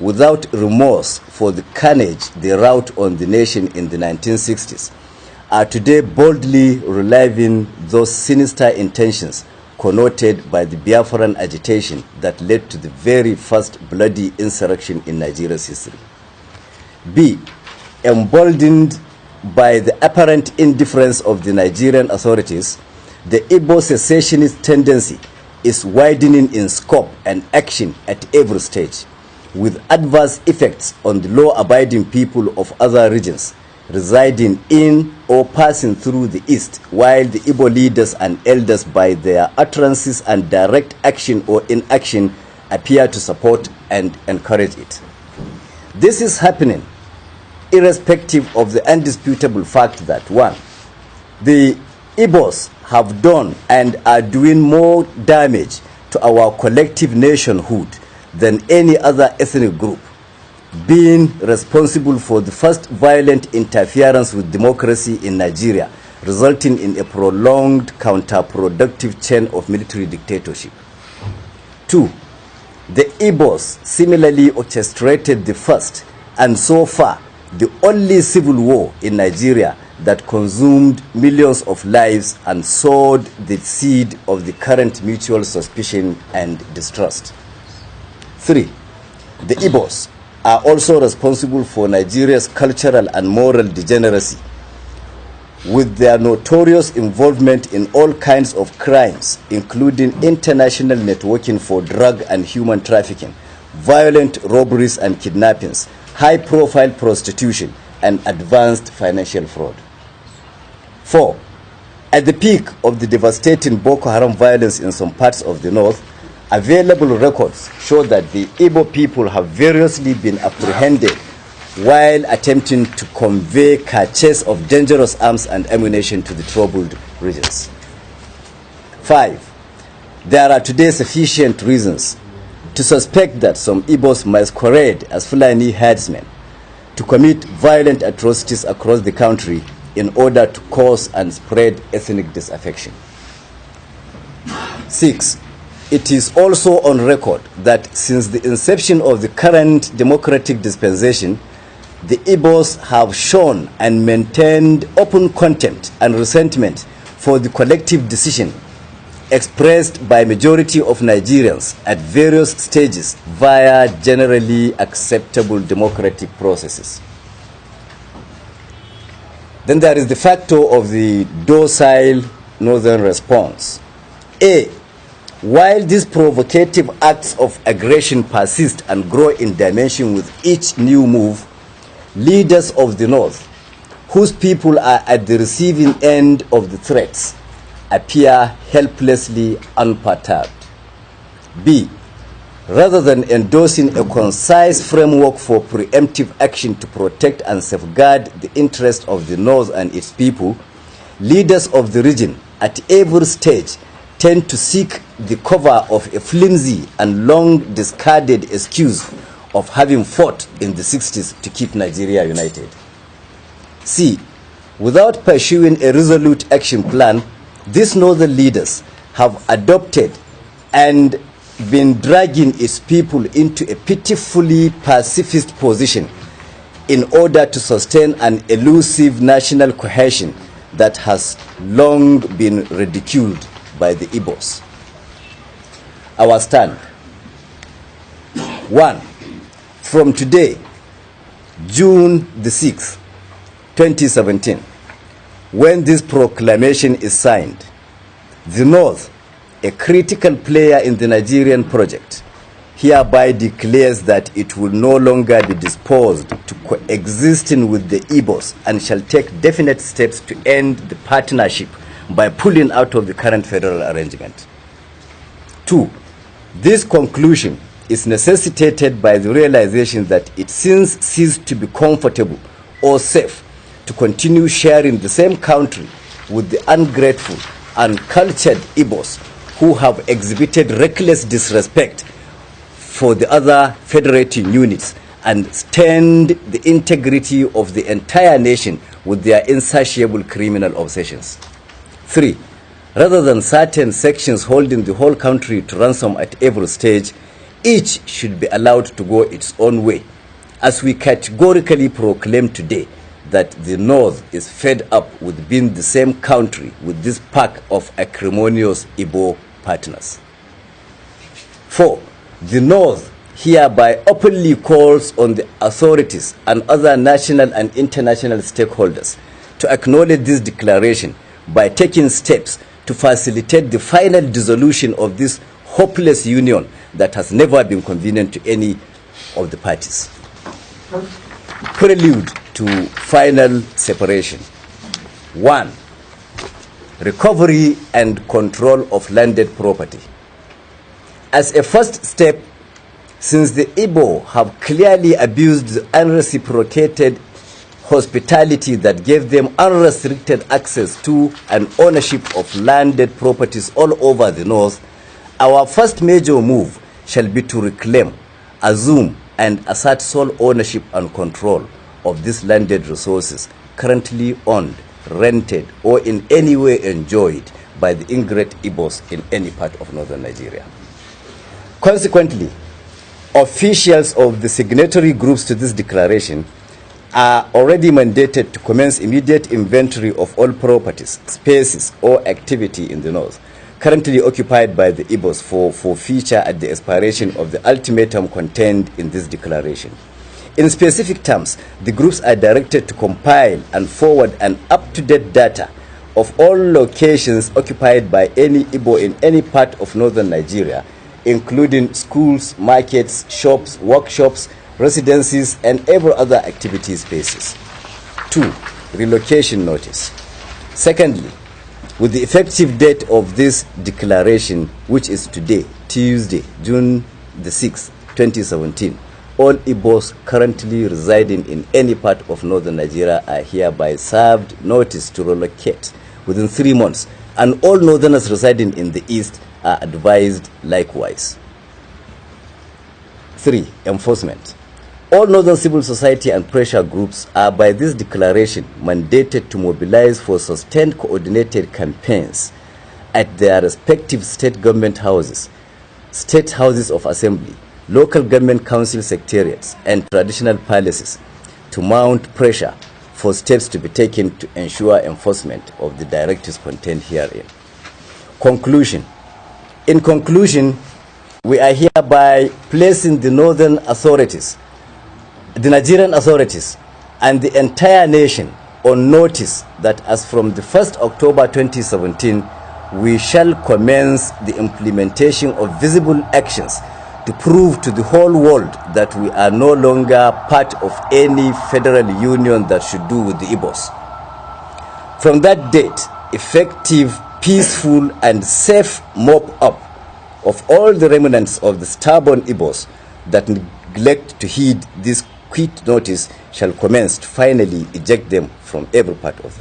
without remorse for the carnage they wrought on the nation in the 1960s, are today boldly reliving those sinister intentions connoted by the Biafran agitation that led to the very first bloody insurrection in Nigeria's history. B. Emboldened by the apparent indifference of the Nigerian authorities, the Igbo secessionist tendency is widening in scope and action at every stage, with adverse effects on the law-abiding people of other regions residing in or passing through the East, while the Igbo leaders and elders, by their utterances and direct action or inaction, appear to support and encourage it. This is happening irrespective of the indisputable fact that, 1, the Igbos have done and are doing more damage to our collective nationhood than any other ethnic group, being responsible for the first violent interference with democracy in Nigeria, resulting in a prolonged counterproductive chain of military dictatorship. 2, the Igbos similarly orchestrated the first and so far the only civil war in Nigeria that consumed millions of lives and sowed the seed of the current mutual suspicion and distrust. 3, the Igbos are also responsible for Nigeria's cultural and moral degeneracy, with their notorious involvement in all kinds of crimes, including international networking for drug and human trafficking, violent robberies and kidnappings, high-profile prostitution, and advanced financial fraud. 4, at the peak of the devastating Boko Haram violence in some parts of the north, available records show that the Igbo people have variously been apprehended while attempting to convey caches of dangerous arms and ammunition to the troubled regions. 5, there are today sufficient reasons to suspect that some Igbos masquerade as Fulani herdsmen to commit violent atrocities across the country in order to cause and spread ethnic disaffection. 6, it is also on record that since the inception of the current democratic dispensation, the Igbos have shown and maintained open contempt and resentment for the collective decision expressed by majority of Nigerians at various stages via generally acceptable democratic processes. Then there is the factor of the docile northern response. A, while these provocative acts of aggression persist and grow in dimension with each new move, leaders of the North, whose people are at the receiving end of the threats, appear helplessly unperturbed. B, rather than endorsing a concise framework for preemptive action to protect and safeguard the interests of the North and its people, leaders of the region at every stage tend to seek the cover of a flimsy and long discarded excuse of having fought in the 60s to keep Nigeria united. C, without pursuing a resolute action plan, these northern leaders have adopted and been dragging its people into a pitifully pacifist position in order to sustain an elusive national cohesion that has long been ridiculed by the Igbos. Our stand. 1. From today, June the 6th, 2017, when this proclamation is signed, the North, a critical player in the Nigerian project, hereby declares that it will no longer be disposed to coexisting with the Igbos and shall take definite steps to end the partnership by pulling out of the current federal arrangement. 2. This conclusion is necessitated by the realization that it since ceased to be comfortable or safe to continue sharing the same country with the ungrateful and cultured Igbos who have exhibited reckless disrespect for the other federating units and stained the integrity of the entire nation with their insatiable criminal obsessions. 3. Rather than certain sections holding the whole country to ransom at every stage, each should be allowed to go its own way, as we categorically proclaim today that the North is fed up with being the same country with this pack of acrimonious Igbo partners. 4. The North hereby openly calls on the authorities and other national and international stakeholders to acknowledge this declaration by taking steps to facilitate the final dissolution of this hopeless union that has never been convenient to any of the parties. Prelude to final separation. 1. Recovery and control of landed property. As a first step, since the Igbo have clearly abused the unreciprocated hospitality that gave them unrestricted access to and ownership of landed properties all over the North, our first major move shall be to reclaim, assume, and assert sole ownership and control of these landed resources currently owned, rented, or in any way enjoyed by the ingrate Igbos in any part of northern Nigeria. Consequently, officials of the signatory groups to this declaration are already mandated to commence immediate inventory of all properties, spaces, or activity in the North currently occupied by the Igbos for future at the expiration of the ultimatum contained in this declaration. In specific terms, the groups are directed to compile and forward an up-to-date data of all locations occupied by any Igbo in any part of northern Nigeria, including schools, markets, shops, workshops, residencies, and every other activity spaces. 2. Relocation notice. Secondly, with the effective date of this declaration, which is today, Tuesday, June the 6th, 2017, all Igbos currently residing in any part of northern Nigeria are hereby served notice to relocate within 3 months, and all northerners residing in the east are advised likewise. 3. Enforcement. All northern civil society and pressure groups are by this declaration mandated to mobilize for sustained coordinated campaigns at their respective state government houses, state houses of assembly, local government council secretariats, and traditional palaces to mount pressure for steps to be taken to ensure enforcement of the directives contained herein. Conclusion. In conclusion, we are hereby placing the northern authorities, the Nigerian authorities, and the entire nation on notice that as from the 1st October 2017, we shall commence the implementation of visible actions to prove to the whole world that we are no longer part of any federal union that should do with the Igbos. From that date, effective, peaceful, and safe mop-up of all the remnants of the stubborn Igbos that neglect to heed this quit notice shall commence to finally eject them from every part of